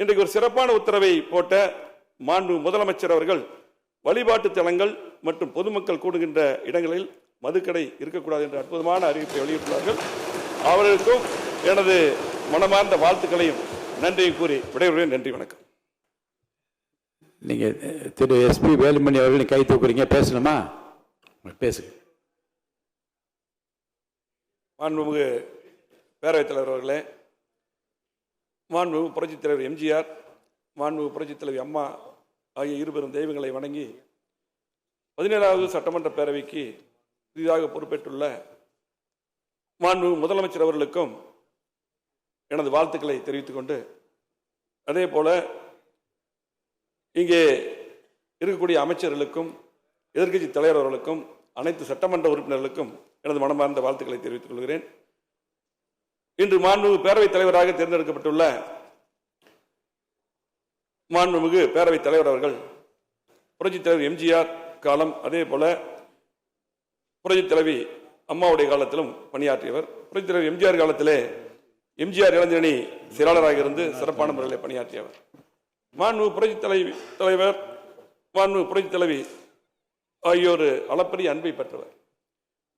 இன்றைக்கு ஒரு சிறப்பான உத்தரவை போட்ட மாண்பு முதலமைச்சர் அவர்கள் வழிபாட்டு தலங்கள் மற்றும் பொதுமக்கள் கூடுகின்ற இடங்களில் மதுக்கடை இருக்கக்கூடாது என்ற அற்புதமான அறிவிப்பை வெளியிட்டுள்ளார்கள். அவர்களுக்கும் எனது மனமார்ந்த வாழ்த்துக்களையும் நன்றியை கூறி விடைபெறுகிறேன். நன்றி, வணக்கம். நீங்க திரு SP வேலுமணி அவர்கள் கை தூக்குறீங்க, பேசணுமா? பேசுங்க. மாண்புமிகு பேரவைத் தலைவர் அவர்களே, மாண்புமிகு புரட்சித் தலைவர் MGR, மாண்புமிகு புரட்சித் தலைவி அம்மா ஆகிய இருபெரும் தெய்வங்களை வணங்கி 17வது சட்டமன்ற பேரவைக்கு புதிதாக பொறுப்பேற்றுள்ள மாண்புமிகு முதலமைச்சர் அவர்களுக்கும் எனது வாழ்த்துக்களை தெரிவித்துக் கொண்டு, அதே போல இங்கே இருக்கக்கூடிய அமைச்சர்களுக்கும் எதிர்க்கட்சி தலைவர் அவர்களுக்கும் அனைத்து சட்டமன்ற உறுப்பினர்களுக்கும் எனது மனமார்ந்த வாழ்த்துக்களை தெரிவித்துக் கொள்கிறேன். இன்று மாண்புமிகு பேரவைத் தலைவராக தேர்ந்தெடுக்கப்பட்டுள்ள மாண்புமிகு பேரவைத் தலைவர் அவர்கள் புரட்சித் தலைவர் MGR காலம், அதே போல புரட்சித் தலைவி அம்மாவுடைய காலத்திலும் பணியாற்றியவர். புரட்சித் தலைவர் MGR காலத்திலே MGR இளைஞரணி செயலாளராக இருந்து சிறப்பான முறையில் பணியாற்றியவர். மாண்புமிகு புரட்சித் தலைவர், மாண்புமிகு புரட்சித் தலைவி ஆகியோர் அளப்பரிய அன்பை பெற்றவர்.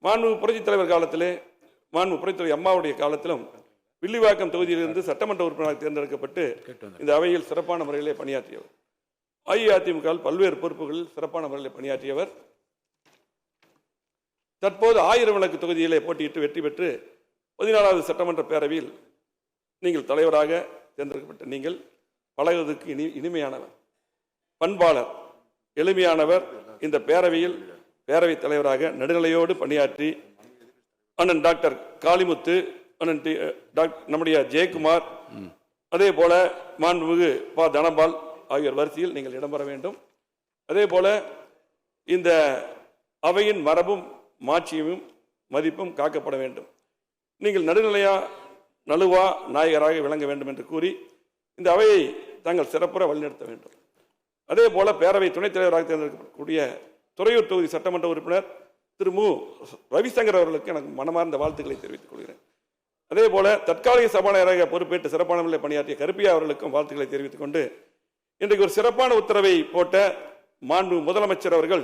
மாண்புமிகு புரட்சித் தலைவர் காலத்திலே, மாண்புமிகு புரட்சித் தலைவி அம்மாவுடைய காலத்திலும் வில்லிவாக்கம் தொகுதியிலிருந்து சட்டமன்ற உறுப்பினராக தேர்ந்தெடுக்கப்பட்டு இந்த அவையில் சிறப்பான முறையிலே பணியாற்றியவர். அஇஅதிமுக பல்வேறு பொறுப்புகளில் சிறப்பான முறையில் பணியாற்றியவர். தற்போது 1000 விளக்கு தொகுதியிலே போட்டியிட்டு வெற்றி பெற்று 14வது சட்டமன்ற பேரவையில் நீங்கள் தலைவராக தேர்ந்தெடுக்கப்பட்ட நீங்கள் பழகுவதற்கு இனிமையானவர், பண்பாளர், எளிமையானவர். இந்த பேரவையில் பேரவைத் தலைவராக நடுநிலையோடு பணியாற்றி அண்ணன் டாக்டர் காளிமுத்து, அண்ணன் நம்முடைய ஜெயக்குமார், அதே போல மாண்புமிகு தனபால் ஆகியோர் வரிசையில் நீங்கள் இடம்பெற வேண்டும். அதே போல இந்த அவையின் மரபும் மாட்சியும் மதிப்பும் காக்கப்பட வேண்டும். நீங்கள் நழுவா நாயகராக விளங்க வேண்டும் என்று கூறி இந்த அவையை தாங்கள் சிறப்புற வழிநடத்த வேண்டும். அதே போல பேரவை துணைத் தலைவராக தேர்ந்தெடுக்கக்கூடிய துறையூர் தொகுதி சட்டமன்ற உறுப்பினர் திரு மு ரவிசங்கர் அவர்களுக்கு எனக்கு மனமார்ந்த வாழ்த்துக்களை தெரிவித்துக் கொள்கிறேன். அதே போல தற்காலிக சபாநாயகராக பொறுப்பேற்று சிறப்பான முறையில் பணியாற்றிய கருப்பியா அவர்களுக்கும் வாழ்த்துக்களை தெரிவித்துக் கொண்டு, இன்றைக்கு ஒரு சிறப்பான உத்தரவை போட்ட மாண்பு முதலமைச்சர் அவர்கள்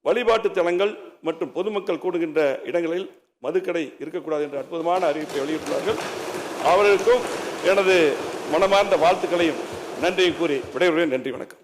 வழிபாட்டு தலங்கள் மற்றும் பொதுமக்கள் கூடுகின்ற இடங்களில் மதுக்கடை இருக்கக்கூடாது என்ற அற்புதமான அறிவிப்பை வெளியிட்டுள்ளார்கள். அவர்களுக்கும் எனது மனமார்ந்த வாழ்த்துக்களையும் நன்றியை கூறி விடைபெறுகிறேன். நன்றி, வணக்கம்.